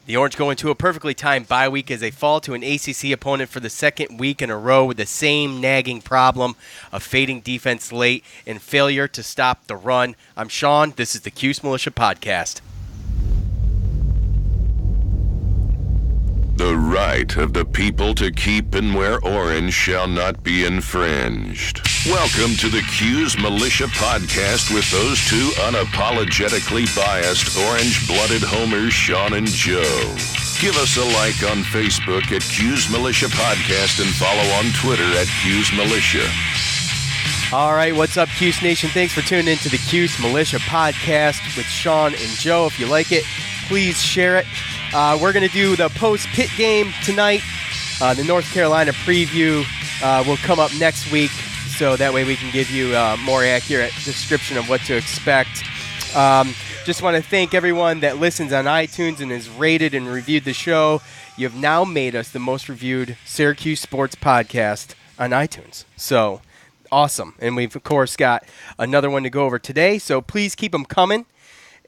The Orange go into a perfectly timed bye week as they fall to an ACC opponent for the second week in a row with the same nagging problem of fading defense late and failure to stop the run. I'm Sean. This is the Cuse Militia Podcast. The right of the people to keep and wear orange shall not be infringed. Welcome to the Cuse Militia Podcast with those two unapologetically biased, orange-blooded homers, Sean and Joe. Give us a like on Facebook at Cuse Militia Podcast and follow on Twitter at Cuse Militia. All right, what's up, Cuse Nation? Thanks for tuning in to the Cuse Militia Podcast with Sean and Joe. If you like it, please share it. We're going to do the post-Pitt game tonight. The North Carolina preview will come up next week, so that way we can give you a more accurate description of what to expect. Just want to thank everyone that listens on iTunes and has rated and reviewed the show. You have now made us the most reviewed Syracuse sports podcast on iTunes. So, awesome. And we've, of course, got another one to go over today, so please keep them coming.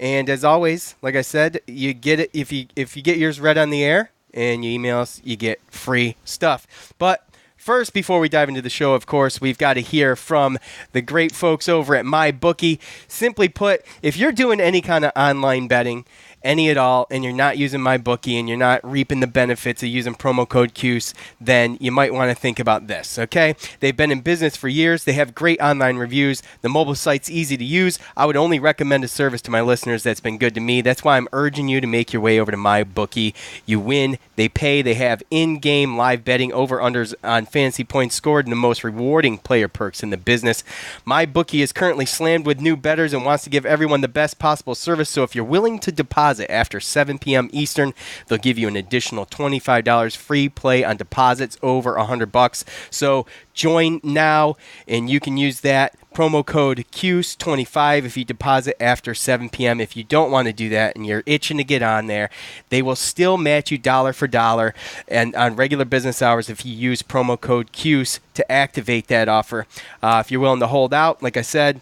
And as always, like I said, you get it if you get yours read on the air and you email us, you get free stuff. But first, before we dive into the show, of course, we've got to hear from the great folks over at MyBookie. Simply put, if you're doing any kind of online betting, any at all, and you're not using MyBookie and you're not reaping the benefits of using promo code Cuse, then you might want to think about this, okay? They've been in business for years. They have great online reviews. The mobile site's easy to use. I would only recommend a service to my listeners that's been good to me. That's why I'm urging you to make your way over to MyBookie. You win, they pay, they have in-game live betting, over-unders on fantasy points scored, and the most rewarding player perks in the business. MyBookie is currently slammed with new bettors and wants to give everyone the best possible service, so if you're willing to deposit after 7 p.m. Eastern, they'll give you an additional $25 free play on deposits over $100. So join now, and you can use that promo code CUSE25 if you deposit after 7 p.m. If you don't want to do that and you're itching to get on there, they will still match you dollar for dollar and on regular business hours if you use promo code CUSE to activate that offer. If you're willing to hold out, like I said,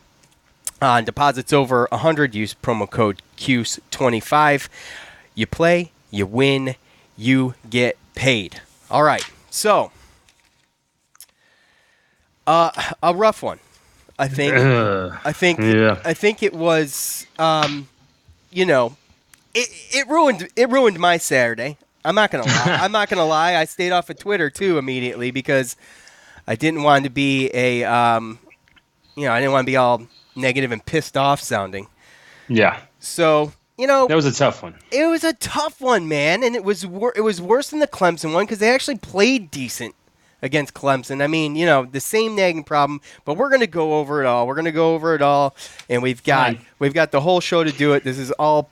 on deposits over 100, use promo code CUSE25. You play, you win, you get paid. All right, so a rough one, I think. I think it was. It ruined my Saturday. I'm not gonna lie. I stayed off of Twitter too immediately because I didn't want to be I didn't want to be all negative and pissed off sounding. Yeah. So, that was a tough one. It was a tough one, man, and it was worse than the Clemson one because they actually played decent against Clemson. I mean, the same nagging problem, but we're going to go over it all. And we've got the whole show to do it. This is all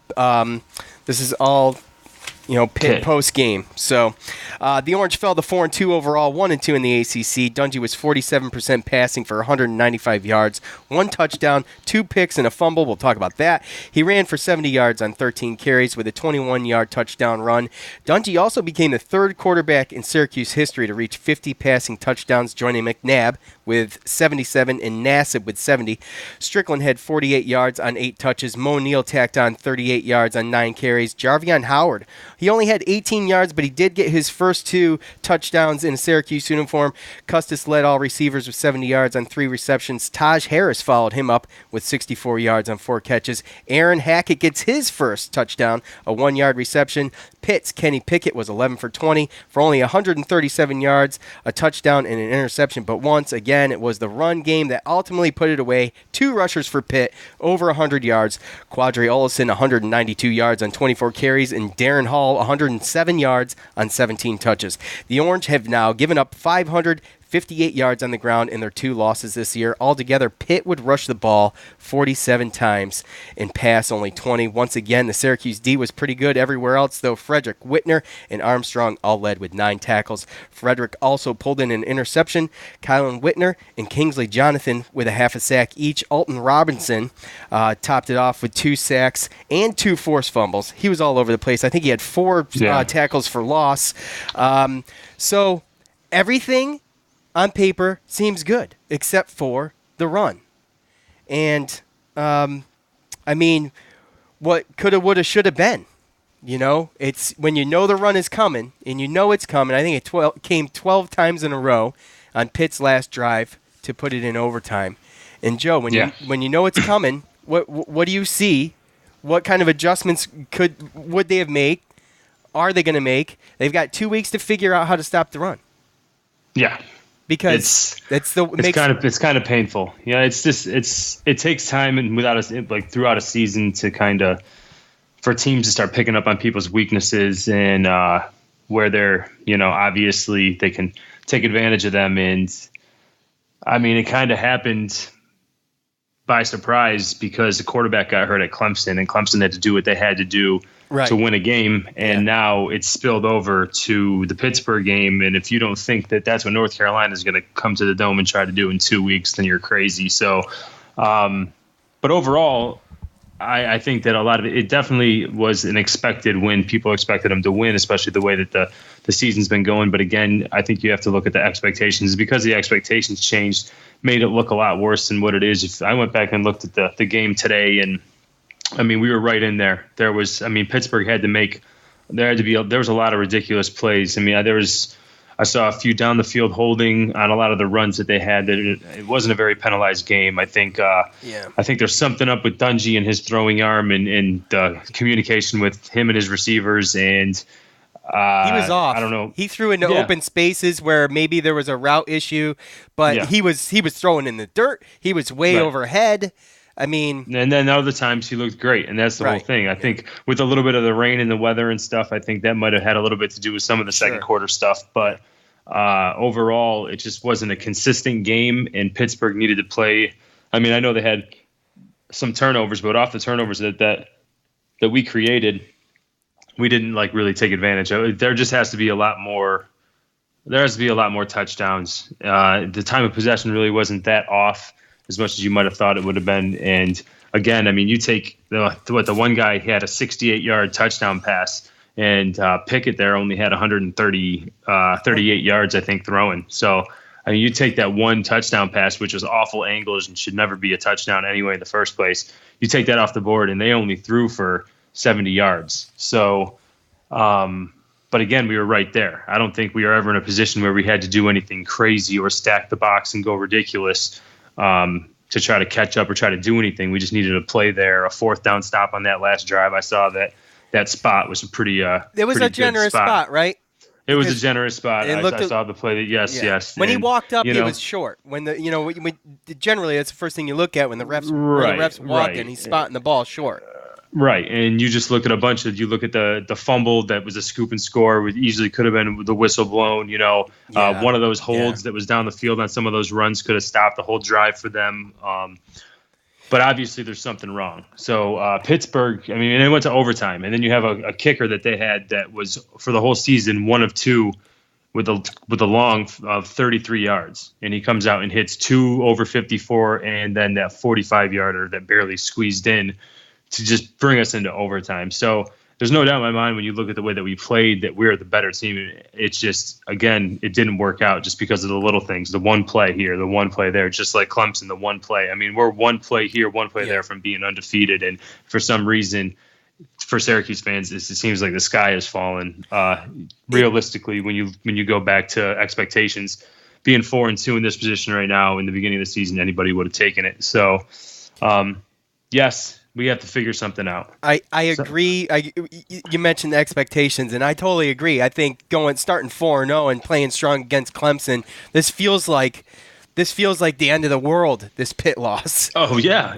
Pitt post-game. So the Orange fell to 4-2 overall, 1-2 in the ACC. Dungey was 47% passing for 195 yards, 1 touchdown, 2 picks, and a fumble. We'll talk about that. He ran for 70 yards on 13 carries with a 21-yard touchdown run. Dungey also became the third quarterback in Syracuse history to reach 50 passing touchdowns, joining McNabb with 77 and Nassib with 70. Strickland had 48 yards on 8 touches. Mo Neal tacked on 38 yards on 9 carries. Jarvion Howard, he only had 18 yards, but he did get his first 2 touchdowns in a Syracuse uniform. Custis led all receivers with 70 yards on 3 receptions. Taj Harris followed him up with 64 yards on 4 catches. Aaron Hackett gets his first touchdown, a 1-yard reception. Pitt's Kenny Pickett was 11 for 20 for only 137 yards, a touchdown, and an interception. But once again, it was the run game that ultimately put it away. 2 rushers for Pitt, over 100 yards. Quadri Olison, 192 yards on 24 carries, and Darren Hall, 107 yards on 17 touches. The Orange have now given up 558 yards on the ground in their 2 losses this year. Altogether, Pitt would rush the ball 47 times and pass only 20. Once again, the Syracuse D was pretty good everywhere else, though. Frederick Whitner and Armstrong all led with 9 tackles. Frederick also pulled in an interception. Kylan Whitner and Kingsley Jonathan with a half a sack each. Alton Robinson topped it off with 2 sacks and 2 forced fumbles. He was all over the place. I think he had 4 tackles for loss. So everything on paper seems good, except for the run. And, what coulda, woulda, shoulda been? It's when you know the run is coming, and you know it's coming. I think it came 12 times in a row on Pitt's last drive to put it in overtime. And Joe, when you know it's coming, what do you see? What kind of adjustments would they have made? Are they going to make? They've got 2 weeks to figure out how to stop the run. Yeah, because it's kind of painful. It takes time and throughout a season to for teams to start picking up on people's weaknesses and where they're obviously they can take advantage of them. And I mean, it kind of happened by surprise because the quarterback got hurt at Clemson, and Clemson had to do what they had to do to win a game. And now it's spilled over to the Pittsburgh game. And if you don't think that that's what North Carolina is going to come to the Dome and try to do in 2 weeks, then you're crazy. So, but overall, I think that a lot of it definitely was an expected win. People expected them to win, especially the way that the season's been going. But again, I think you have to look at the expectations, because the expectations changed, made it look a lot worse than what it is. If I went back and looked at the game today, and I mean, we were right in there. Pittsburgh had to make, there was a lot of ridiculous plays. I mean, I saw a few down the field holding on a lot of the runs that they had. That it wasn't a very penalized game. I think there's something up with Dungy and his throwing arm and the communication with him and his receivers. And he was off. I don't know. He threw into open spaces where maybe there was a route issue, but he was throwing in the dirt. He was way overhead. I mean, and then other times he looked great, and that's the whole thing. I think with a little bit of the rain and the weather and stuff, I think that might have had a little bit to do with some of the second quarter stuff. But overall, it just wasn't a consistent game, and Pittsburgh needed to play. I mean, I know they had some turnovers, but off the turnovers that we created, we didn't really take advantage of it. There just has to be a lot more. There has to be a lot more touchdowns. The time of possession really wasn't that off as much as you might have thought it would have been. And again, I mean, you take the one guy had a 68-yard touchdown pass, and Pickett there only had 38 yards, I think, throwing. So, I mean, you take that one touchdown pass, which was awful angles and should never be a touchdown anyway in the first place. You take that off the board, and they only threw for 70 yards. So, but again, we were right there. I don't think we were ever in a position where we had to do anything crazy or stack the box and go ridiculous to try to catch up or try to do anything. We just needed a play there, a fourth down stop on that last drive. I saw that spot was a pretty it was a generous spot, right? It was a generous spot. I saw the play. Yes. When he walked up, it was short. When generally that's the first thing you look at when the refs walk in. He's spotting the ball short. Right, and you just look at you look at the fumble that was a scoop and score. It easily could have been the whistle blown. One of those holds that was down the field on some of those runs could have stopped the whole drive for them. But obviously there's something wrong. So Pittsburgh, I mean, and it went to overtime, and then you have a kicker that they had that was for the whole season 1 of 2 with a long of 33 yards, and he comes out and hits 2 over 54, and then that 45-yarder that barely squeezed in to just bring us into overtime. So there's no doubt in my mind when you look at the way that we played that we're the better team. It's just, again, it didn't work out just because of the little things, the one play here, the one play there, just like Clemson, the one play. I mean, we're one play here, one play there from being undefeated. And for some reason, for Syracuse fans, it seems like the sky has fallen. Realistically, when you go back to expectations, being 4-2 in this position right now in the beginning of the season, anybody would have taken it. So, yes, we have to figure something out. I agree. You mentioned the expectations, and I totally agree. I think starting 4-0 and playing strong against Clemson, this feels like the end of the world. This Pitt loss. Oh yeah,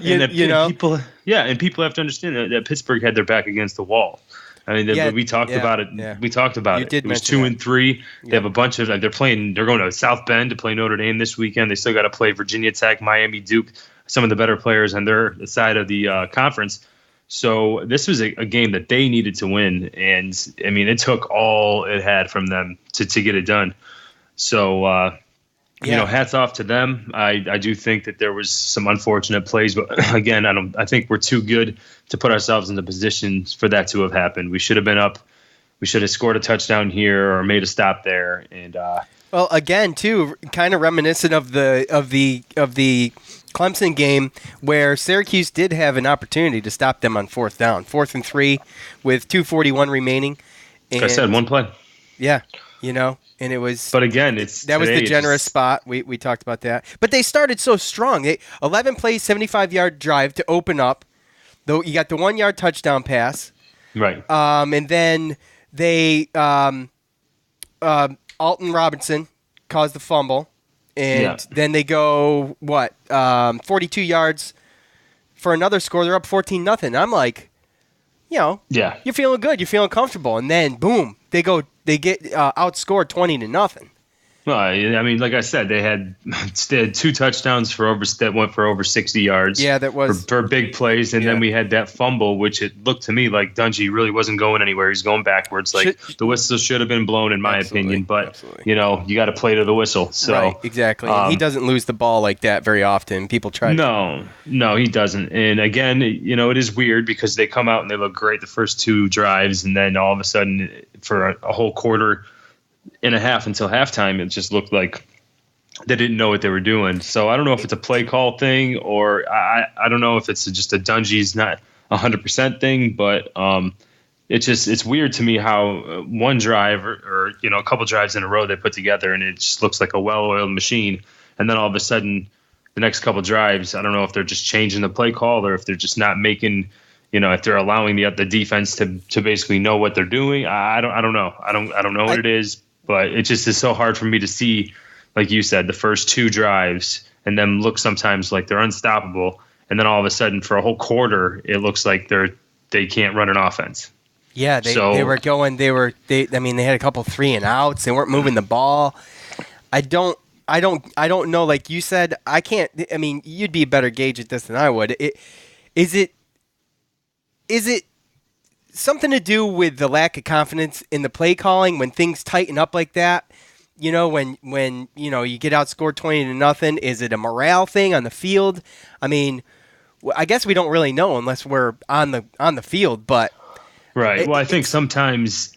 people have to understand that Pittsburgh had their back against the wall. I mean, we talked about it. Yeah. We talked about it. It was 2-3. They have a bunch of. They're going to South Bend to play Notre Dame this weekend. They still got to play Virginia Tech, Miami, Duke. Some of the better players on their side of the conference. So this was a game that they needed to win. And, I mean, it took all it had from them to get it done. So, hats off to them. I do think that there was some unfortunate plays. But, again, I think we're too good to put ourselves in the positions for that to have happened. We should have been up. We should have scored a touchdown here or made a stop there. And well, again, too, kind of reminiscent of the Clemson game where Syracuse did have an opportunity to stop them on 4th down, 4th and 3 with 2:41 remaining. Like I said, one play. Yeah, and it was. But again, that was the generous spot. We talked about that. But they started so strong. 11 plays, 75-yard drive to open up. Though you got the 1-yard touchdown pass. Right. And then they Alton Robinson caused the fumble. And then they go, 42 yards for another score. They're up 14-0. I'm like, you're feeling good. You're feeling comfortable. And then, boom, they get outscored 20-0. Well, I mean, like I said, they had 2 touchdowns that went for over 60 yards. Yeah, that was for big plays, and then we had that fumble, which it looked to me like Dungy really wasn't going anywhere. He's going backwards. The whistle should have been blown, in my opinion. But you got to play to the whistle. So right, exactly. And he doesn't lose the ball like that very often. People try. No, he doesn't. And again, it is weird because they come out and they look great the first 2 drives, and then all of a sudden, for a whole quarter and a half until halftime, it just looked like they didn't know what they were doing. So I don't know if it's a play call thing or I don't know if it's just a Dungy's not 100% thing, but it's weird to me how one drive or a couple drives in a row they put together and it just looks like a well-oiled machine, and then all of a sudden the next couple drives, I don't know if they're just changing the play call or if they're just not making, if they're allowing the defense to basically know what they're doing. I don't know. I don't know what it is. But it just is so hard for me to see, like you said, the first 2 drives and then look sometimes like they're unstoppable. And then all of a sudden for a whole quarter, it looks like they can't run an offense. Yeah, they were going. They had a couple 3 and outs. They weren't moving the ball. I don't know. Like you said, I can't. I mean, you'd be a better gauge at this than I would. Is it something to do with the lack of confidence in the play calling when things tighten up like that? When you get outscored 20-0, is it a morale thing on the field? I mean, I guess we don't really know unless we're on the field, but right. Well, I think sometimes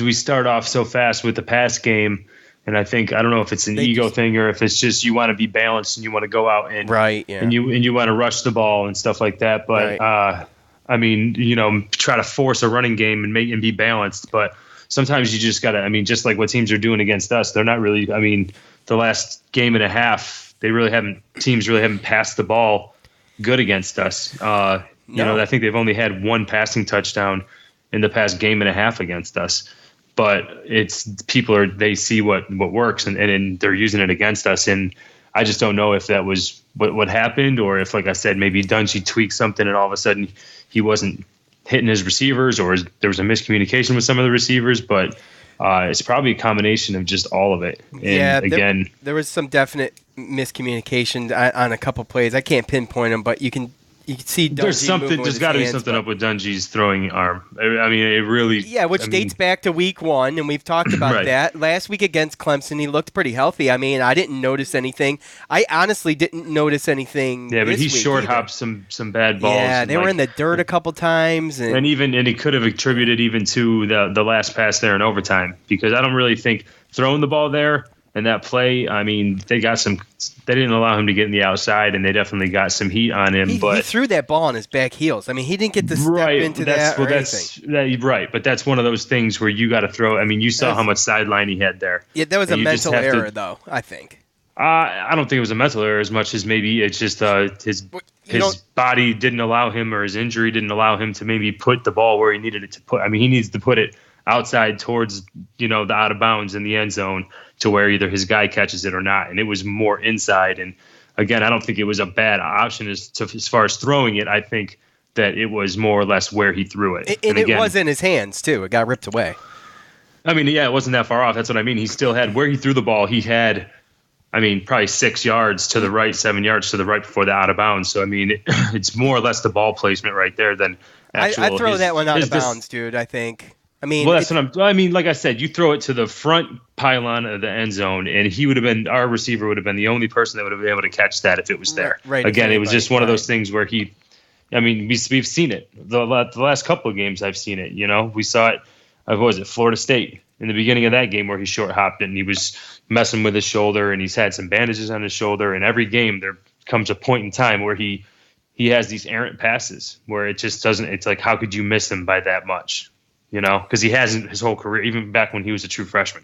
we start off so fast with the pass game, and I don't know if it's an ego thing or if it's just you want to be balanced and you want to go out and and you want to rush the ball and stuff like that, but I mean, try to force a running game and be balanced. But sometimes you just got to, just like what teams are doing against us, they're not really, the last game and a half, teams really haven't passed the ball good against us. I think they've only had 1 passing touchdown in the past game and a half against us. But they see what works and they're using it against us. And I just don't know if that was what happened or if, like I said, maybe Dungy tweaked something and all of a sudden he wasn't hitting his receivers or there was a miscommunication with some of the receivers. But it's probably a combination of just all of it. And there was some definite miscommunication on a couple plays. I can't pinpoint them, but you can see Dungy there's got to be something up with Dungy's throwing arm. I mean, it really... Yeah, dates back to week 1, and we've talked about that. Last week against Clemson, he looked pretty healthy. I mean, I didn't notice anything. I honestly didn't notice anything. Yeah, but he short-hopped some bad balls. Yeah, they were in the dirt a couple times. And he could have attributed even to the last pass there in overtime, because I don't really think throwing the ball there and that play, they didn't allow him to get in the outside, and they definitely got some heat on him. He threw that ball on his back heels. He didn't get to step into anything. Right, but that's one of those things where you got to throw. You saw how much sideline he had there. Yeah, that was a mental error, though, I think. I don't think it was a mental error as much as maybe it's just his body didn't allow him, or his injury didn't allow him to maybe put the ball where he needed it to put. He needs to put it outside towards the out of bounds in the end zone to where either his guy catches it or not, and it was more inside. And again, I don't think it was a bad option as far as throwing it. I think that it was more or less where he threw it, and again, it was in his hands too. It got ripped away. It wasn't that far off. That's what I mean. He still had where he threw the ball. He had, probably 6 yards to the right, 7 yards to the right before the out of bounds. So it's more or less the ball placement right there than actual. I throw that one out of bounds, dude. I think. That's what like I said, you throw it to the front pylon of the end zone, and our receiver would have been the only person that would have been able to catch that if it was there. Right. Again, it was just one of those things where we've seen it. The last couple of games I've seen it. We saw it. What was it, Florida State in the beginning of that game where he short hopped it and he was messing with his shoulder, and he's had some bandages on his shoulder. And every game comes a point in time where he has these errant passes where it just doesn't. It's like, how could you miss him by that much? Because he hasn't his whole career, even back when he was a true freshman.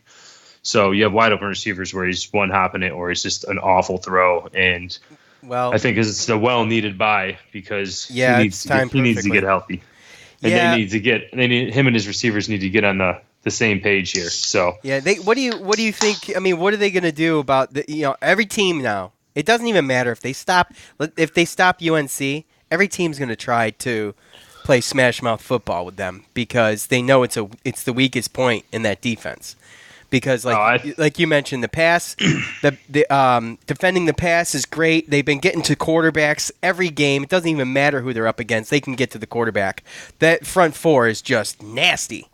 So you have wide open receivers where he's one hopping it, or it's just an awful throw. And I think it's a well needed buy because he needs to get healthy, and him and his receivers need to get on the same page here. So what do you think? I mean, what are they going to do about every team now? It doesn't even matter if they stop UNC. Every team's going to try to play smash mouth football with them because they know it's the weakest point in that defense. Because like you mentioned, the pass, the defending the pass is great. They've been getting to quarterbacks every game. It doesn't even matter who they're up against. They can get to the quarterback. That front four is just nasty.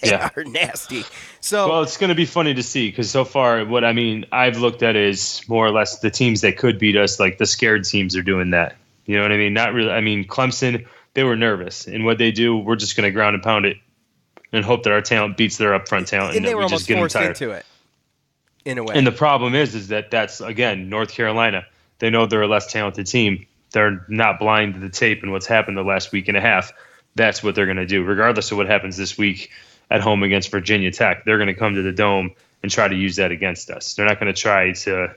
They are nasty. So it's going to be funny to see because so far what I've looked at is more or less the teams that could beat us, like the scared teams are doing that. You know what I mean? Not really. I mean, Clemson, they were nervous. And what they do, we're just going to ground and pound it and hope that our talent beats their up front talent. And they were almost forced into it, in a way. And the problem is that's, again, North Carolina. They know they're a less talented team. They're not blind to the tape and what's happened the last week and a half. That's what they're going to do. Regardless of what happens this week at home against Virginia Tech, they're going to come to the Dome and try to use that against us. They're not going to try to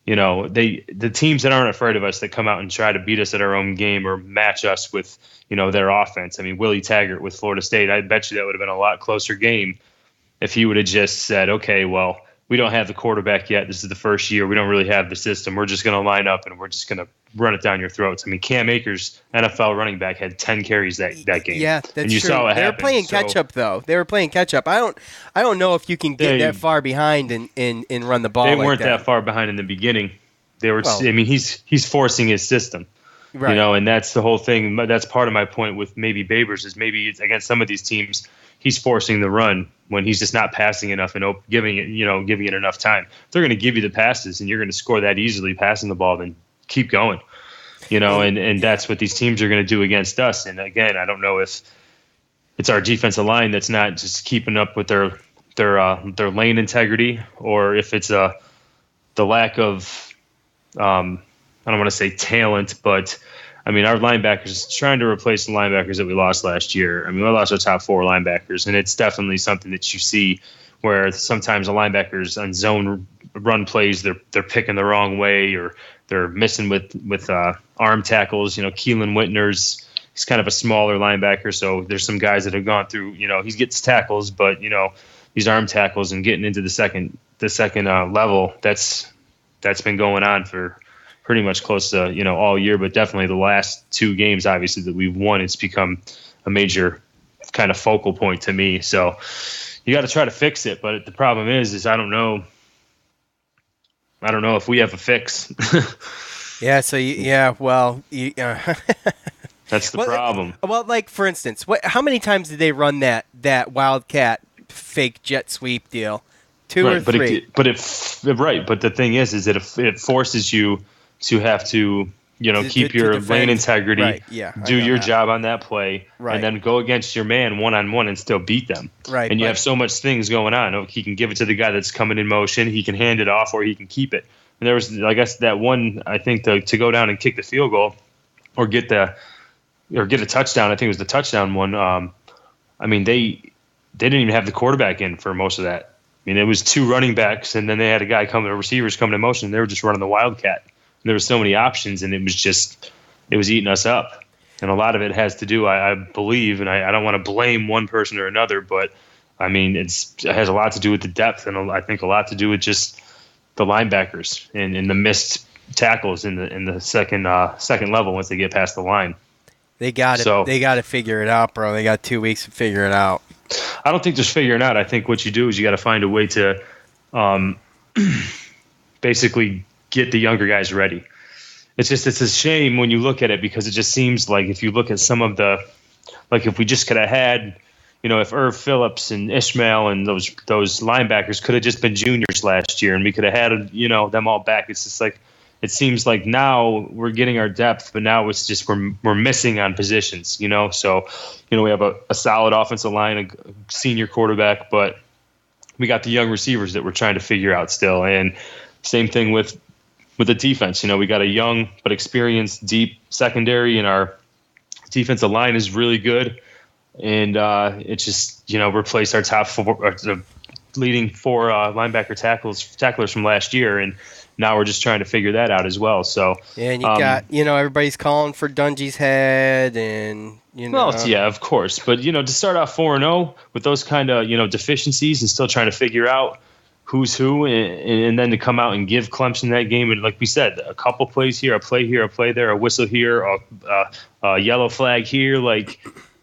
the teams that aren't afraid of us that come out and try to beat us at our own game or match us with, their offense. I mean, Willie Taggart with Florida State, I bet you that would have been a lot closer game if he would have just said, okay, well, we don't have the quarterback yet. This is the first year. We don't really have the system. We're just going to line up and we're just going to run it down your throats. I mean, Cam Akers, NFL running back, had 10 carries that game. Yeah, that's and you true. Saw what they happened. Were playing catch up though. They were playing catch up. I don't know if you can get that far behind and run the ball. They like weren't that far behind in the beginning. They were. Well, I mean, he's forcing his system. Right. And that's the whole thing. That's part of my point with maybe Babers is maybe it's against some of these teams, he's forcing the run when he's just not passing enough and giving it enough time. They're going to give you the passes and you're going to score that easily passing the ball, then keep going. And that's what these teams are going to do against us. And again, I don't know if it's our defensive line that's not just keeping up with their lane integrity, or if it's the lack of I don't want to say talent, but I mean, our linebackers trying to replace the linebackers that we lost last year. I mean, we lost our top 4 linebackers, and it's definitely something that you see where sometimes the linebackers on zone run plays, they're picking the wrong way or they're missing with arm tackles. Keelan Whitner's, he's kind of a smaller linebacker, so there's some guys that have gone through. He gets tackles, but these arm tackles and getting into the second level, that's been going on for pretty much close to all year, but definitely the last 2 games, obviously, that we've won, it's become a major kind of focal point to me. So you got to try to fix it, but the problem is I don't know if we have a fix. Yeah. So that's the problem. Well, like for instance, how many times did they run that Wildcat fake jet sweep deal? 2 or 3. But the thing is that it forces you to have to keep your lane integrity, do your job on that play, and then go against your man one-on-one and still beat them. Right. And you have so much things going on. He can give it to the guy that's coming in motion. He can hand it off, or he can keep it. And there was, I guess, that one, I think, to go down and kick the field goal or get a touchdown. I think it was the touchdown one. I mean, they didn't even have the quarterback in for most of that. I mean, it was 2 running backs, and then they had receivers coming in motion, and they were just running the Wildcat. There were so many options, and it was eating us up. And a lot of it has to do, I believe, and I don't want to blame one person or another, but I mean, it has a lot to do with the depth, and I think a lot to do with just the linebackers and the missed tackles in the second level once they get past the line. They got to figure it out, bro. They got 2 weeks to figure it out. I don't think just figuring out. I think what you do is you got to find a way to basically get the younger guys ready. It's a shame when you look at it because it just seems like if you look at some of if we just could have had, if Irv Phillips and Ishmael and those linebackers could have just been juniors last year and we could have had, them all back. It's just like, it seems like now we're getting our depth, but now it's just we're missing on positions, So, we have a solid offensive line, a senior quarterback, but we got the young receivers that we're trying to figure out still. And same thing with with the defense. We got a young but experienced deep secondary, and our defensive line is really good. And it's just, replaced our top four, leading four linebacker tacklers from last year, and now we're just trying to figure that out as well. So yeah, and you got, everybody's calling for Dungy's head, and Well, yeah, of course, but to start off 4-0 with those kind of deficiencies and still trying to figure out who's who, and then to come out and give Clemson that game, and like we said, a couple plays here, a play there, a whistle here, a yellow flag here, like.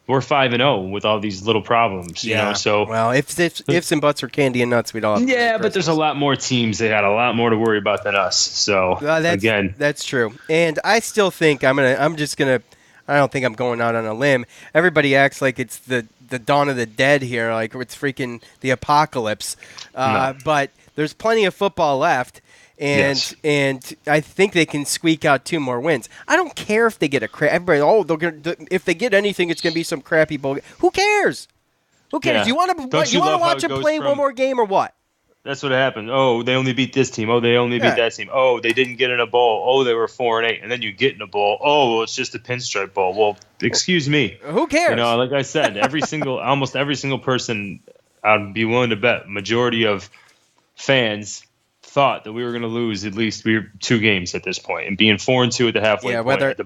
We're 5-0 with all these little problems, you know. So well, ifs and buts are candy and nuts, we'd all have yeah, but there's a lot more teams that got a lot more to worry about than us. So that's true. And I still think I don't think I'm going out on a limb. Everybody acts like it's the dawn of the dead here, like it's freaking the apocalypse. No. But there's plenty of football left. And I think they can squeak out 2 more wins. I don't care if they get if they get anything, it's going to be some crappy bowl. Who cares? Who cares? Yeah. You want to watch them play one more game or what? That's what happened. Oh, they only beat this team. Oh, they only beat that team. Oh, they didn't get in a bowl. Oh, they were 4-8, and then you get in a bowl. Oh, well, it's just a pinstripe bowl. Well, excuse me. Who cares? Like I said, almost every single person, I'd be willing to bet, majority of fans thought that we were going to lose at least 2 games at this point, and being 4-2 at the halfway point at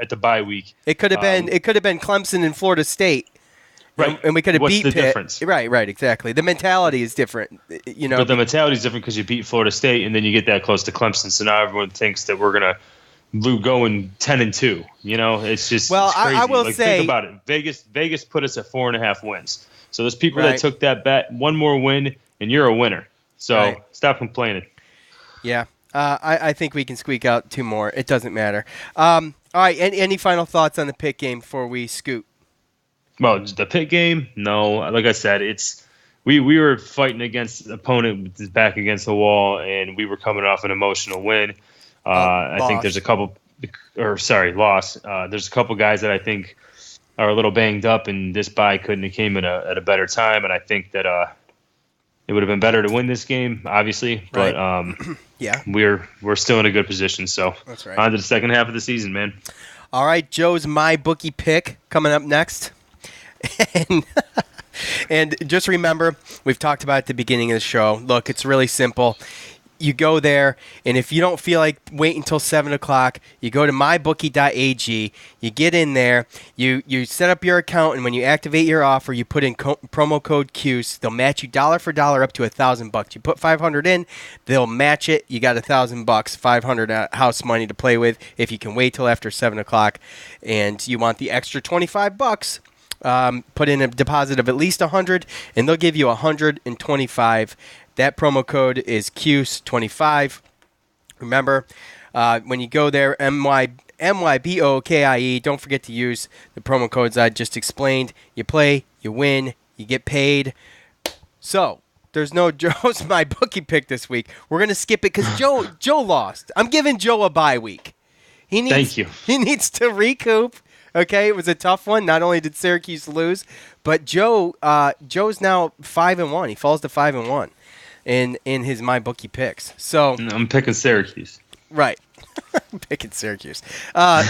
the bye week. It could have been Clemson and Florida State, right? And we could have beat Pitt. Difference? Right, exactly. The mentality is different, But the mentality is different because you beat Florida State, and then you get that close to Clemson, so now everyone thinks that we're going to go in 10-2. It's just it's crazy. I will say, think about it. Vegas put us at 4.5 wins. So there's people that took that bet. 1 more win, and you're a winner. So stop complaining. Yeah, I think we can squeak out 2 more. It doesn't matter. All right, any final thoughts on the Pitt game before we scoot? Well, the Pitt game, no. Like I said, we were fighting against an opponent with his back against the wall, and we were coming off an emotional win. I think there's a couple – loss. There's a couple guys that I think are a little banged up, and this bye couldn't have came at a better time, and I think that it would have been better to win this game, obviously, but we're still in a good position. So that's right. On to the second half of the season, man. All right, Joe's My Bookie pick coming up next. And just remember, we've talked about it at the beginning of the show. Look, it's really simple. You go there, and if you don't feel like wait until 7 o'clock, you go to mybookie.ag. You get in there, you set up your account, and when you activate your offer, you put in promo code Cuse. They'll match you dollar for dollar up to $1,000. You put $500 in, they'll match it. You got $1,000, $500 house money to play with. If you can wait till after 7 o'clock, and you want the extra $25. Put in a deposit of at least $100, and they'll give you $125. That promo code is Cuse25. Remember, when you go there, MYBOKIE, don't forget to use the promo codes I just explained. You play, you win, you get paid. So, there's no Joe's My Bookie pick this week. We're going to skip it because Joe lost. I'm giving Joe a bye week. Thank you. He needs to recoup. Okay, it was a tough one. Not only did Syracuse lose, but Joe's now 5-1. He falls to 5-1 in his My Bookie picks. So I'm picking Syracuse. Right, picking Syracuse.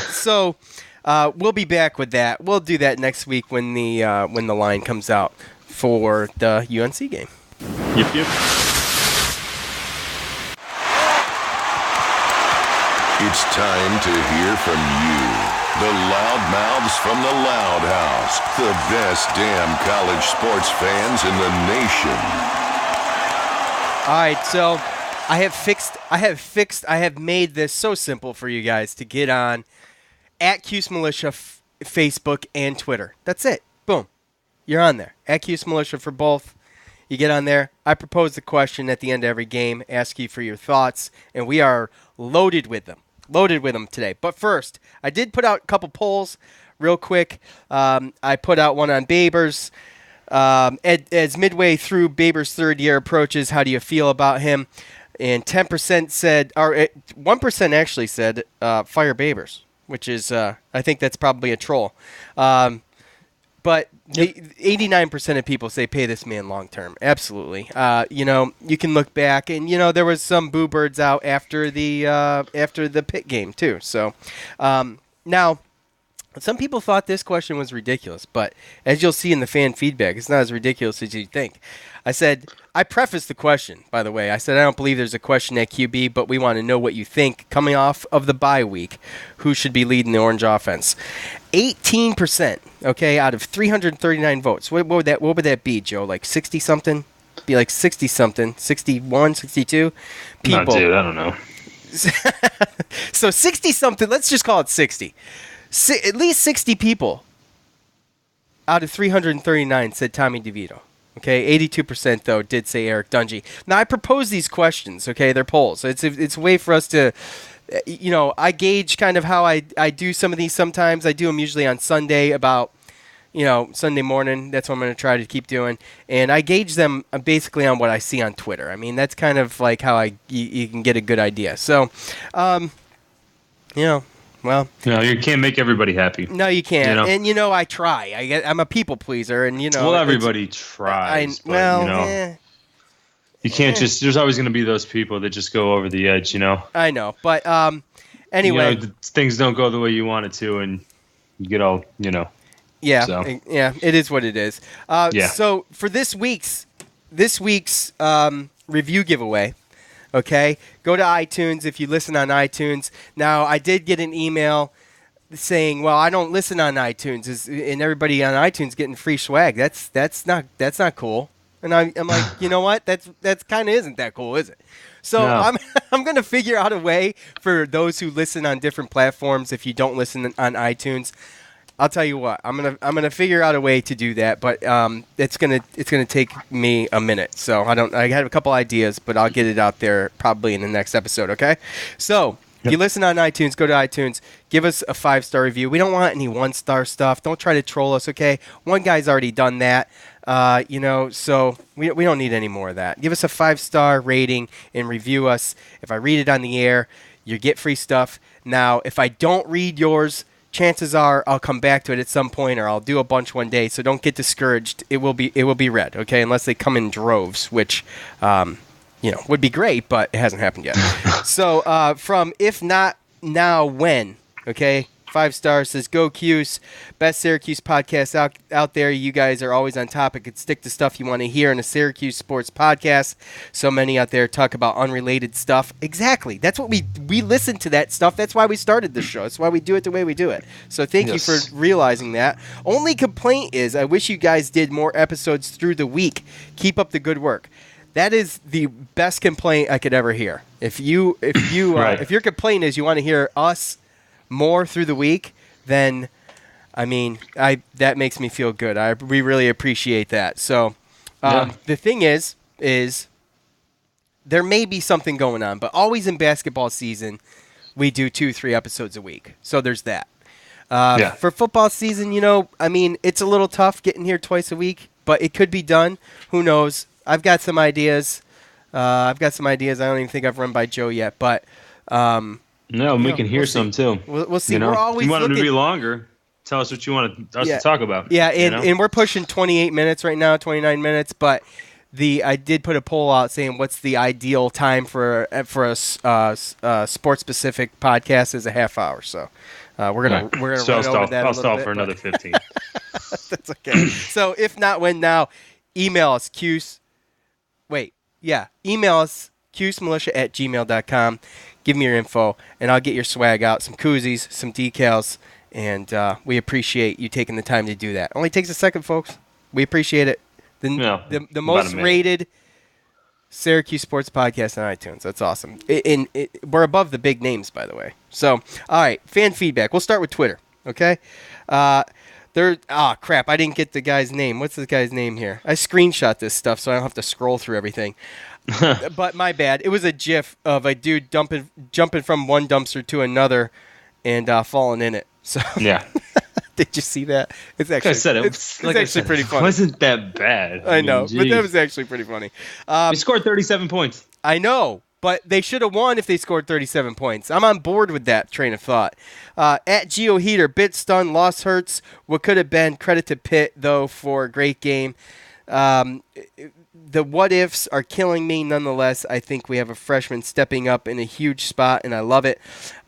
So we'll be back with that. We'll do that next week when the line comes out for the UNC game. Yep. It's time to hear from you. The loudmouths from the Loud House. The best damn college sports fans in the nation. All right, so I have made this so simple for you guys to get on at Cuse Militia Facebook and Twitter. That's it. Boom. You're on there. At Cuse Militia for both. You get on there. I propose the question at the end of every game, ask you for your thoughts, and we are loaded with them today. But first, I did put out a couple polls real quick. I put out one on Babers. As midway through Babers' third year approaches, how do you feel about him? And 10% said, or 1% actually said, fire Babers, which is, I think that's probably a troll. But the 89% of people say pay this man long term. Absolutely. You can look back, and there was some boo birds out after the Pitt game too. So now, some people thought this question was ridiculous, but as you'll see in the fan feedback, it's not as ridiculous as you think. I prefaced the question, by the way. I said I don't believe there's a question at QB, but we want to know what you think coming off of the bye week. Who should be leading the Orange offense? 18%, okay, out of 339 votes. What would that be, Joe? Like 60-something? Be like 60-something, 61, 62 people. No, dude, I don't know. So 60-something, let's just call it 60. At least 60 people out of 339 said Tommy DeVito. Okay, 82% though did say Eric Dungy. Now I propose these questions. Okay, they're polls. It's a way for us to, I gauge kind of how I do some of these. Sometimes I do them usually on Sunday about, Sunday morning. That's what I'm going to try to keep doing, and I gauge them basically on what I see on Twitter. I mean, that's kind of like how you can get a good idea. So, well, you can't make everybody happy. No, you can't. And I try. I'm a people pleaser, and Well, everybody tries. You can't just. There's always going to be those people that just go over the edge. I know, but anyway, things don't go the way you want it to, and you get all. Yeah, so. Yeah, it is what it is. So for this week's review giveaway. Okay, go to iTunes if you listen on iTunes. Now, I did get an email saying, "Well, I don't listen on iTunes, and everybody on iTunes getting free swag. That's not cool." And I'm like, you know what? That's kind of isn't that cool, is it? So no. I'm gonna figure out a way for those who listen on different platforms. If you don't listen on iTunes, I'll tell you what. I'm gonna figure out a way to do that, but it's gonna take me a minute. So I have a couple ideas, but I'll get it out there probably in the next episode. Okay. So if you listen on iTunes, go to iTunes, give us a 5-star review. We don't want any 1-star stuff. Don't try to troll us. Okay. One guy's already done that. So we don't need any more of that. Give us a 5-star rating and review us. If I read it on the air, you get free stuff. Now, if I don't read yours, chances are I'll come back to it at some point, or I'll do a bunch one day. So don't get discouraged. It will be read, okay? Unless they come in droves, which would be great, but it hasn't happened yet. So from If Not Now When, okay? 5 stars, says go Cuse, best Syracuse podcast out there. You guys are always on topic and stick to stuff you want to hear in a Syracuse sports podcast. So many out there talk about unrelated stuff. Exactly. That's what we listen to that stuff. That's why we started the show. That's why we do it the way we do it. So thank you for realizing that. Only complaint is I wish you guys did more episodes through the week. Keep up the good work. That is the best complaint I could ever hear. If your complaint is you want to hear us more through the week, then that makes me feel good. We really appreciate that. So the thing is there may be something going on, but always in basketball season we do 2-3 episodes a week. So there's that. For football season, it's a little tough getting here twice a week, but it could be done. Who knows? I've got some ideas. I don't even think I've run by Joe yet, but no, we can hear some too. We'll see. We're always you want looking. Them to be longer. Tell us what you want us to talk about. Yeah, and we're pushing 28 minutes right now, 29 minutes. But I did put a poll out saying what's the ideal time for a sports specific podcast is a half hour. So we're gonna run over that. I'll stall for another 15. That's okay. So if not when now, email us email us cusemilitia@gmail.com. Give me your info, and I'll get your swag out, some koozies, some decals, and we appreciate you taking the time to do that. Only takes a second, folks. We appreciate it. The most rated Syracuse sports podcast on iTunes. That's awesome. We're above the big names, by the way. So, all right, fan feedback. We'll start with Twitter, okay? Crap, I didn't get the guy's name. What's this guy's name here? I screenshot this stuff so I don't have to scroll through everything. But my bad. It was a GIF of a dude jumping from one dumpster to another and falling in it. So yeah. Did you see that? It's actually, it's actually pretty funny. It wasn't that bad. I know, but that was actually pretty funny. We scored 37 points. I know. But they should have won if they scored 37 points. I'm on board with that train of thought. At Geo Heater, bit stunned, loss hurts. What could have been. Credit to Pitt, though, for a great game. The what-ifs are killing me. Nonetheless, I think we have a freshman stepping up in a huge spot, and I love it.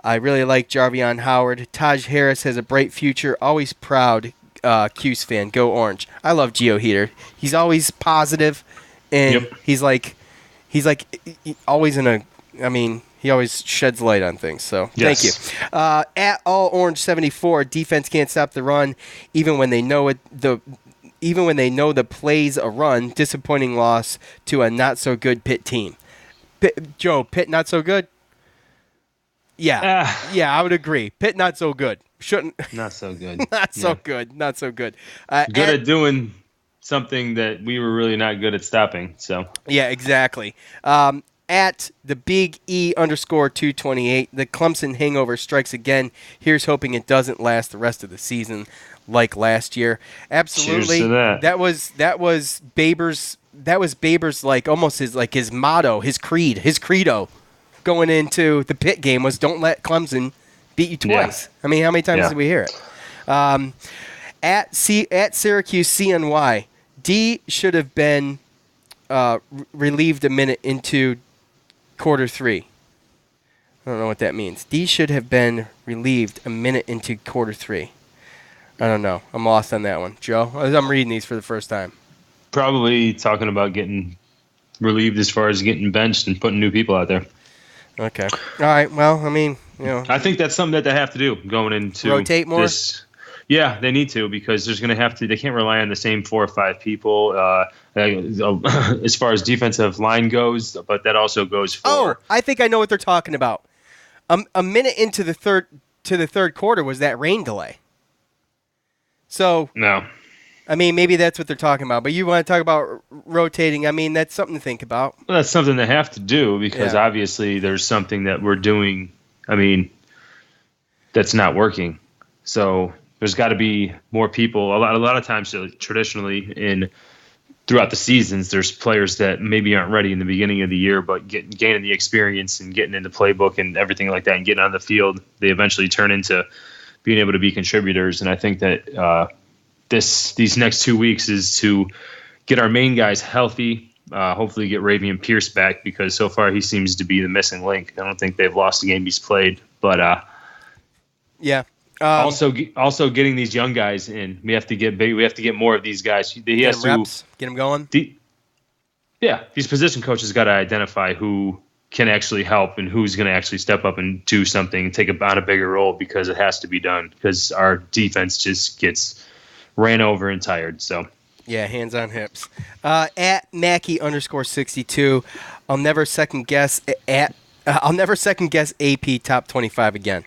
I really like Jarvion Howard. Taj Harris has a bright future. Always proud Cuse fan. Go Orange. I love Geo Heater. He's always positive, and he's always he always sheds light on things. So thank you. At All Orange 74, defense can't stop the run, even when they know it. Even when they know the play's a run. Disappointing loss to a not so good Pitt team. Pitt not so good. Yeah, I would agree. Pitt not so good. Shouldn't. Not so good. Not so good. Not so good. Good at doing something that we were really not good at stopping. So yeah, exactly. At the Big E _228, the Clemson hangover strikes again. Here's hoping it doesn't last the rest of the season like last year. Absolutely. Cheers to that. That was Baber's almost his motto, his credo going into the Pitt game was don't let Clemson beat you twice. Yeah. I mean, how many times did we hear it? At Syracuse CNY, D should have been relieved a minute into quarter 3. I don't know what that means. D should have been relieved a minute into quarter 3. I don't know. I'm lost on that one. Joe, I'm reading these for the first time. Probably talking about getting relieved as far as getting benched and putting new people out there. Okay. All right. Well, I mean, I think that's something that they have to do going into rotate more. Yeah, they need to because there's going to have to. They can't rely on the same 4 or 5 people as far as defensive line goes. But that also goes for. Oh, I think I know what they're talking about. A minute into the third quarter was that rain delay. So no, I mean maybe that's what they're talking about. But you want to talk about rotating? I mean that's something to think about. Well, that's something they have to do because obviously there's something that we're doing. I mean, that's not working. So there's got to be more people. A lot of times, traditionally throughout the seasons, there's players that maybe aren't ready in the beginning of the year, but gaining the experience and getting in the playbook and everything like that, and getting on the field, they eventually turn into being able to be contributors. And I think that these next 2 weeks is to get our main guys healthy. Hopefully, get Ravian Pierce back because so far he seems to be the missing link. I don't think they've lost a game he's played, but yeah. Also getting these young guys in. We have to get more of these guys. He has to reps, get them going. These position coaches got to identify who can actually help and who's going to actually step up and do something and take on a bigger role because it has to be done because our defense just gets ran over and tired. So yeah, hands on hips. At Mackie _62, I'll never second guess AP top 25 again.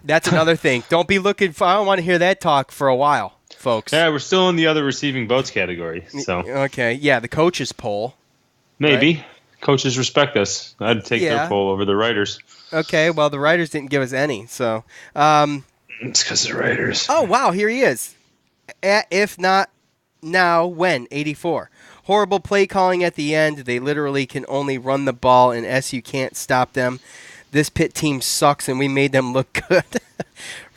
That's another thing. Don't be looking for. I don't want to hear that talk for a while, folks. Yeah, we're still in the other receiving boats category. So okay, yeah, the coaches poll. Maybe right? Coaches respect us. I'd take their poll over the writers. Okay, well the writers didn't give us any, so. It's because the writers. Oh wow, here he is. If not now, when? 84. Horrible play calling at the end. They literally can only run the ball, and SU can't stop them. This Pitt team sucks, and we made them look good.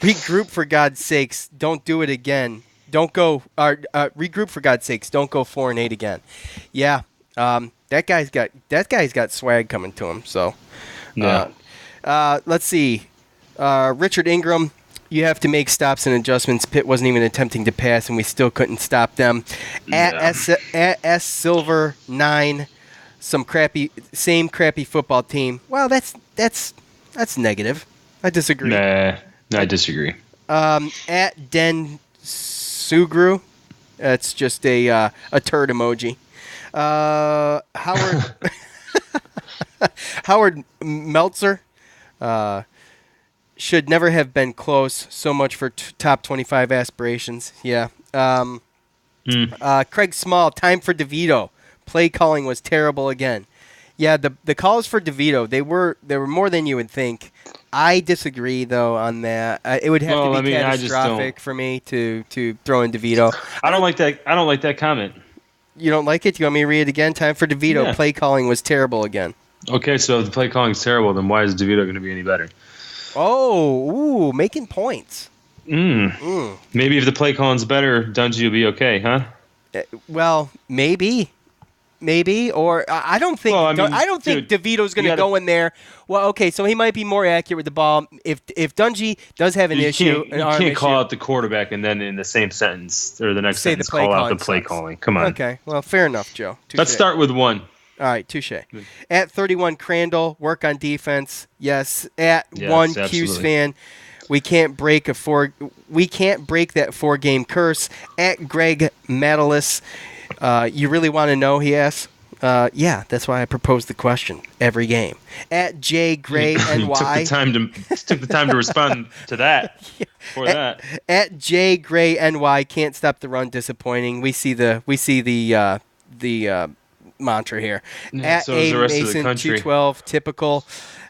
Regroup for God's sakes. Don't do it again. Don't go. Regroup for God's sakes. Don't go 4-8 again. Yeah, that guy's got swag coming to him. So, yeah. Let's see. Richard Ingram. You have to make stops and adjustments. Pitt wasn't even attempting to pass, and we still couldn't stop them. At S Silver 9. Same crappy football team. Well, that's negative. I disagree. Nah, I disagree. At Den Sugru, that's just a turd emoji. Howard Meltzer should never have been close. So much for top 25 aspirations. Yeah. Craig Small, time for DeVito. Play calling was terrible again. Yeah, the calls for DeVito, they were more than you would think. I disagree though on that. It would have to be catastrophic for me to throw in DeVito. I don't like that comment. You don't like it? You want me to read it again? Time for DeVito. Yeah. Play calling was terrible again. Okay, so if the play calling's terrible, then why is DeVito going to be any better? Oh, making points. Maybe if the play calling's better, Dungy will be okay, huh? Well, maybe, or I don't think. Well, I mean, I don't think dude, DeVito's going to go in there. Well, okay, so he might be more accurate with the ball. If Dungy does have an issue, you can't call out the quarterback and then in the same sentence or the next sentence call out the play calling. Come on. Okay, well, fair enough, Joe. Touché. Let's start with one. All right, touche. At 31, Crandall, work on defense. Yes. At 1, Cuse fan, we can't break that 4-game curse. At Greg Matalis, you really want to know? He asks. Yeah, that's why I proposed the question every game. At J Gray NY, took the time to respond to that. At J Gray NY, can't stop the run. Disappointing. We see the mantra here. At so A the rest Mason of the country. 212, typical.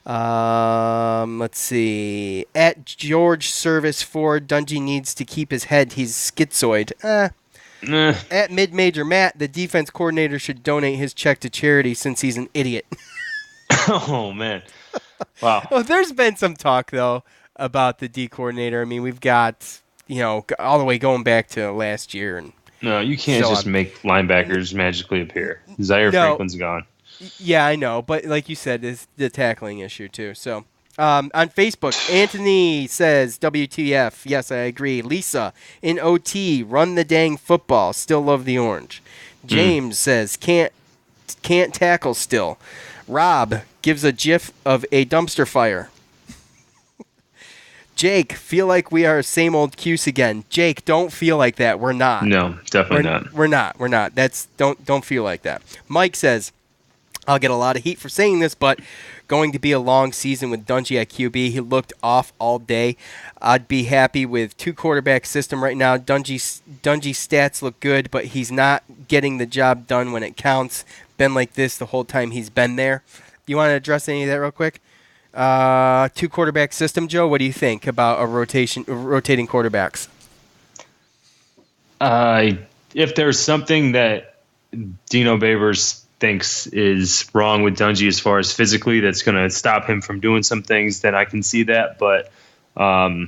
Let's see. At George Service Ford, Dungy needs to keep his head. He's schizoid. At Mid-Major Matt, the defense coordinator should donate his check to charity since he's an idiot. Oh, man. Wow. Well, there's been some talk, though, about the D coordinator. I mean, we've got, all the way going back to last year. And no, you can't just make linebackers magically appear. Zaire Franklin's gone. Yeah, I know. But like you said, it's the tackling issue, too. So on Facebook, Anthony says, WTF. Yes, I agree. Lisa, in OT, run the dang football. Still love the orange. James says, can't tackle still. Rob gives a gif of a dumpster fire. Jake, feel like we are same old Cuse again. Jake, don't feel like that. We're not. No, definitely not. We're not. Don't feel like that. Mike says, I'll get a lot of heat for saying this, but going to be a long season with Dungy at QB. He looked off all day. I'd be happy with 2-quarterback system right now. Dungy's stats look good, but he's not getting the job done when it counts. Been like this the whole time he's been there. You want to address any of that real quick? 2-quarterback system, Joe. What do you think about rotating quarterbacks? If there's something that Dino Babers thinks is wrong with Dungy as far as physically that's going to stop him from doing some things, then I can see that. But I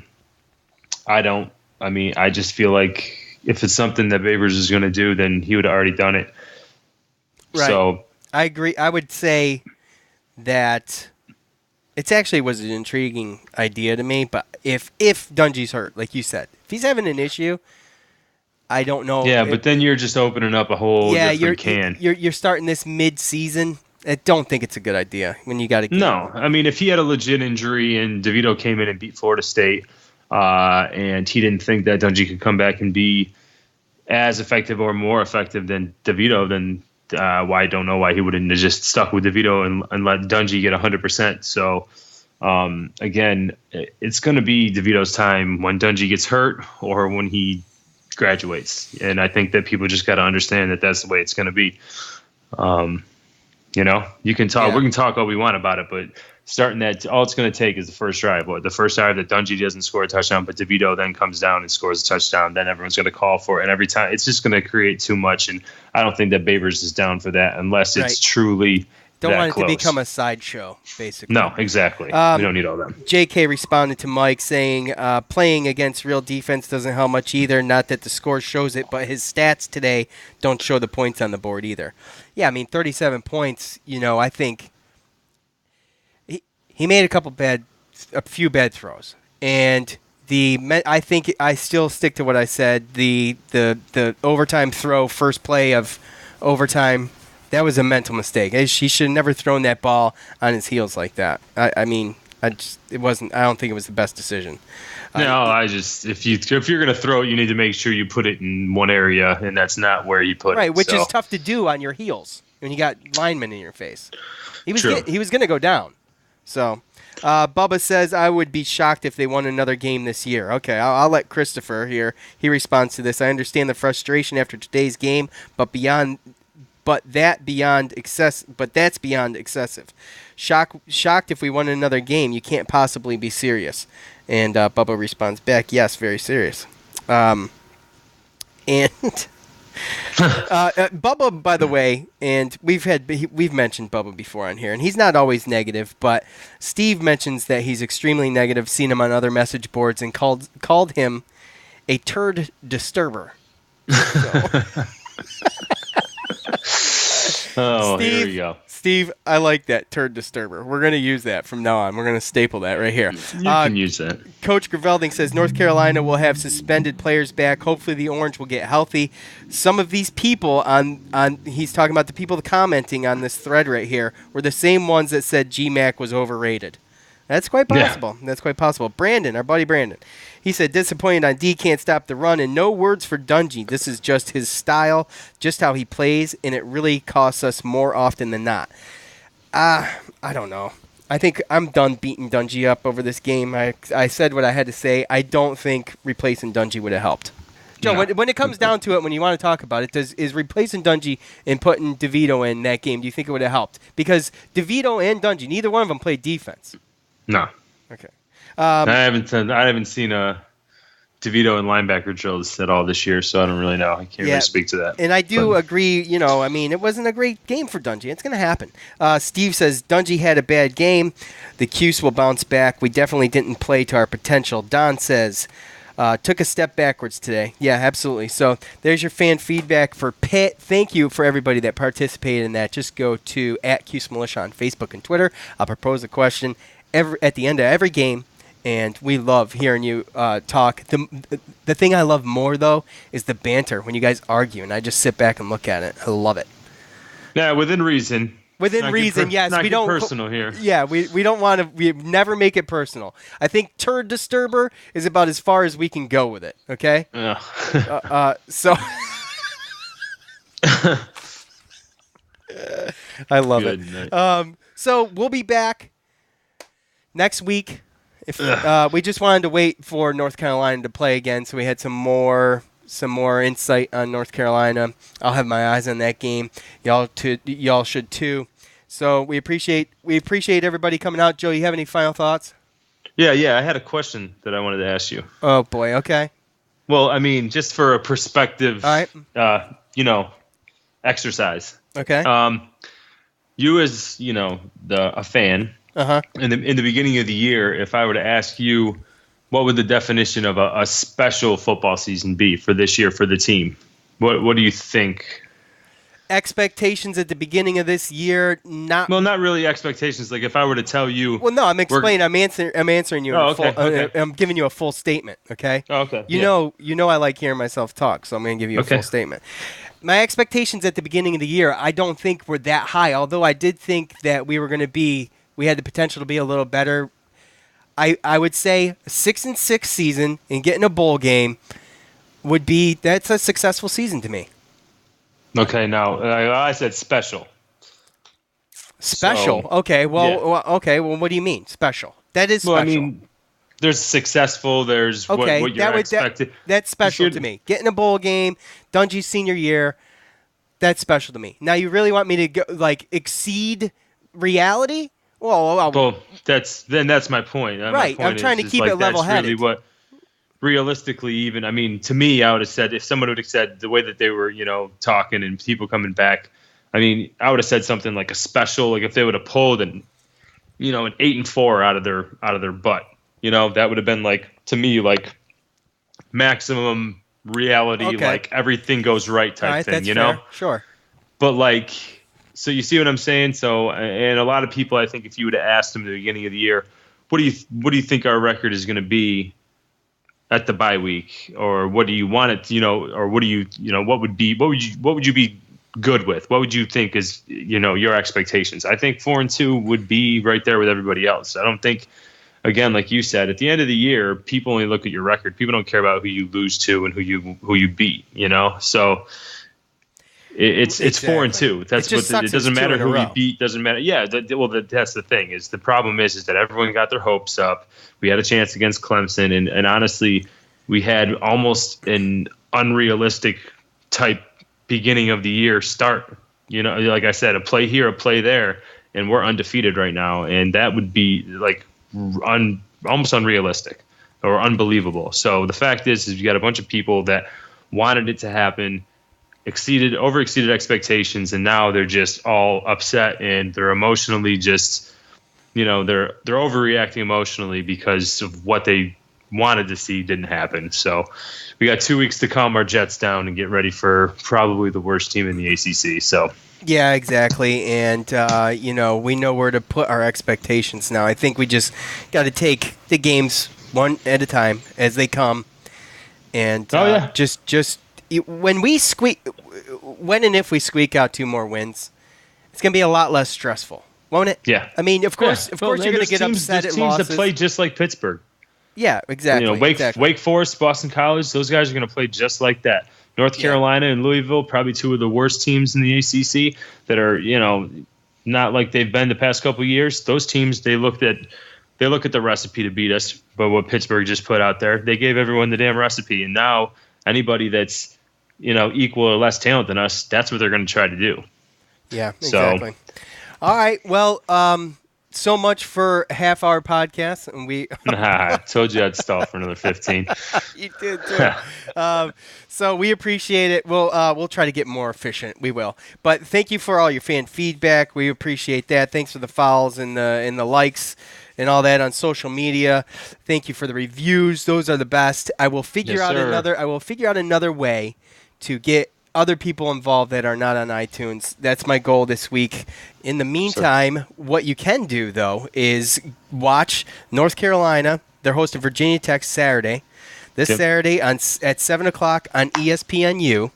don't. I mean, I just feel like if it's something that Babers is going to do, then he would have already done it. Right. So I agree. I would say that it actually was an intriguing idea to me. But if Dungy's hurt, like you said, if he's having an issue, I don't know. Yeah, but then you're just opening up a whole different can. You're starting this mid-season. I don't think it's a good idea when you got to. No, I mean, if he had a legit injury and DeVito came in and beat Florida State, and he didn't think that Dungy could come back and be as effective or more effective than DeVito, then I don't know why he wouldn't have just stuck with DeVito and let Dungy get 100%. So, again, it's going to be DeVito's time when Dungy gets hurt or when he graduates. And I think that people just got to understand that that's the way it's going to be. You can talk, we can talk all we want about it, but starting that, all it's going to take is the first drive. The first drive that Dungy doesn't score a touchdown, but DeVito then comes down and scores a touchdown, then everyone's going to call for it. And every time, it's just going to create too much. And I don't think that Babers is down for that unless it's truly don't that want it close. to become a sideshow, basically. No, exactly. We don't need all that. JK responded to Mike saying, playing against real defense doesn't help much either. Not that the score shows it, but his stats today don't show the points on the board either. Yeah, I mean, 37 points, I think he made a few bad throws. And I think I still stick to what I said. The overtime throw, first play of overtime, that was a mental mistake. He should have never thrown that ball on his heels like that. I don't think it was the best decision. No, if you're going to throw it, you need to make sure you put it in one area, and that's not where you put it. Right, which is tough to do on your heels when you got linemen in your face. He was going to go down. So, Bubba says, I would be shocked if they won another game this year. Okay, I'll let Christopher here. He responds to this. I understand the frustration after today's game, but that's beyond excessive. Shocked if we won another game. You can't possibly be serious. And Bubba responds back, yes, very serious. And Bubba, by the way, and we've mentioned Bubba before on here, and he's not always negative, but Steve mentions that he's extremely negative, seen him on other message boards, and called him a turd disturber. So. Oh, Steve, here we go. Steve, I like that, turd disturber. We're going to use that from now on. We're going to staple that right here. You can use that. Coach Gravelding says North Carolina will have suspended players back. Hopefully the Orange will get healthy. Some of these people he's talking about the people commenting on this thread right here were the same ones that said GMAC was overrated. That's quite possible. Yeah. That's quite possible. Brandon, our buddy Brandon, he said, disappointed on D, can't stop the run, and no words for Dungy. This is just his style, just how he plays, and it really costs us more often than not. I don't know. I think I'm done beating Dungy up over this game. I said what I had to say. I don't think replacing Dungy would have helped. Joe, no. when it comes down to it, when you want to talk about it, is replacing Dungy and putting DeVito in that game, do you think it would have helped? Because DeVito and Dungy, neither one of them played defense. No. Okay. I haven't seen a DeVito and linebacker drills at all this year, so I don't really know. I can't really speak to that. And I do agree, it wasn't a great game for Dungy. It's going to happen. Steve says, Dungy had a bad game. The Cuse will bounce back. We definitely didn't play to our potential. Don says, took a step backwards today. Yeah, absolutely. So there's your fan feedback for Pitt. Thank you for everybody that participated in that. Just go to @Cuse Militia on Facebook and Twitter. I'll propose a question at the end of every game, and we love hearing you talk. The thing I love more, though, is the banter when you guys argue, and I just sit back and look at it. I love it. Yeah, within reason. Within reason, yes. We don't personal here. Yeah, we don't want to. We never make it personal. I think turd disturber is about as far as we can go with it. Okay. So. I love it. So we'll be back next week. If we just wanted to wait for North Carolina to play again, so we had some more insight on North Carolina. I'll have my eyes on that game. Y'all should too. So we appreciate everybody coming out. Joe, you have any final thoughts? Yeah. I had a question that I wanted to ask you. Oh boy. Okay. Well, I mean, just for a perspective, all right. Exercise. Okay. You as a fan. Uh-huh. In the beginning of the year, if I were to ask you, what would the definition of a special football season be for this year for the team? What do you think? Expectations at the beginning of this year, not really expectations. Like if I were to tell you, well, no, I'm explaining. I'm answering you. Okay. I'm giving you a full statement. Okay. Oh, okay. You know, I like hearing myself talk, so I'm going to give you a full statement. My expectations at the beginning of the year, I don't think were that high. Although I did think that we had the potential to be a little better. I would say a 6-6 season and getting a bowl game that's a successful season to me. Okay, now I said special. Special. So, okay. Well, what do you mean special? That is special. Well, I mean, there's successful. There's what you're expected. That's special to me. Getting a bowl game, Dungy's senior year, that's special to me. Now, you really want me to go, exceed reality? Well, that's my point. Right. My point I'm trying to keep it level-headed. Really what, realistically, even, I mean, to me, I would have said, if someone would have said the way that they were, talking and people coming back, I mean, I would have said something like a special, like if they would have pulled an 8-4 out of their butt, that would have been to me, maximum reality, like everything goes right type thing, fair. Sure. But so you see what I'm saying? So, and a lot of people, I think if you would have asked them at the beginning of the year, what do you think our record is going to be at the bye week, or what do you want it, or what do you, what would you be good with? What would you think is, your expectations? I think 4-2 would be right there with everybody else. I don't think, again, like you said, at the end of the year, people only look at your record. People don't care about who you lose to and who you beat, So it's exactly. 4-2. That's it doesn't matter who you beat. Doesn't matter. Yeah. That's the thing. Is the problem is that everyone got their hopes up. We had a chance against Clemson, and honestly, we had almost an unrealistic type beginning of the year start. Like I said, a play here, a play there, and we're undefeated right now, and that would be almost unrealistic or unbelievable. So the fact is you got a bunch of people that wanted it to happen, overexceeded expectations, and now they're just all upset and they're emotionally just, they're overreacting emotionally because of what they wanted to see didn't happen. So we got 2 weeks to calm our jets down and get ready for probably the worst team in the ACC. So yeah, exactly. And we know where to put our expectations now. I think we just got to take the games one at a time as they come, and just when and if we squeak out 2 more wins, it's gonna be a lot less stressful, won't it? Yeah. I mean, of course, you're gonna get upset at losses. Teams that play just like Pittsburgh. Yeah, exactly. Wake Forest, Boston College, those guys are going to play just like that. North Carolina and Louisville, probably 2 of the worst teams in the ACC that are, not like they've been the past couple of years. Those teams, they look at the recipe to beat us, but what Pittsburgh just put out there, they gave everyone the damn recipe, and now anybody that's equal or less talent than us, that's what they're going to try to do. Yeah, exactly. So, all right, well, so much for half-hour podcast, and we I told you I'd stall for another 15. You did too. So we appreciate it. We'll try to get more efficient. We will. But thank you for all your fan feedback. We appreciate that. Thanks for the follows and the likes and all that on social media. Thank you for the reviews. Those are the best. I will figure out another way to get other people involved that are not on iTunes. That's my goal this week. In the meantime, what you can do, though, is watch North Carolina. They're hosting Virginia Tech Saturday. Saturday at 7 o'clock on ESPNU.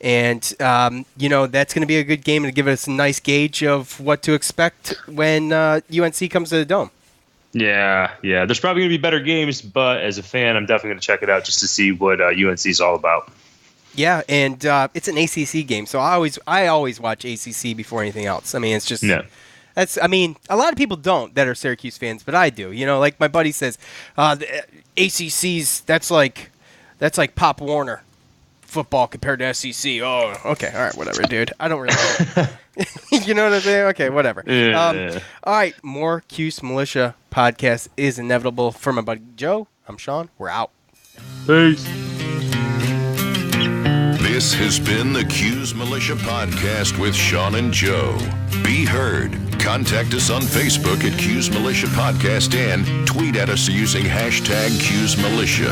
And, that's going to be a good game and give us a nice gauge of what to expect when UNC comes to the Dome. Yeah. There's probably going to be better games, but as a fan, I'm definitely going to check it out just to see what UNC is all about. Yeah, and it's an ACC game, so I always watch ACC before anything else. I mean, it's just a lot of people don't that are Syracuse fans, but I do. Like my buddy says, the ACC's that's like Pop Warner football compared to SEC. Oh, okay, all right, whatever, dude. I don't really know. You know what I'm saying? Okay, whatever. Yeah. All right, more Cuse Militia podcast is inevitable. For my buddy Joe, I'm Sean. We're out. Peace. This has been the Cuse Militia Podcast with Sean and Joe. Be heard. Contact us on Facebook at Cuse Militia Podcast and tweet at us using #CuseMilitia.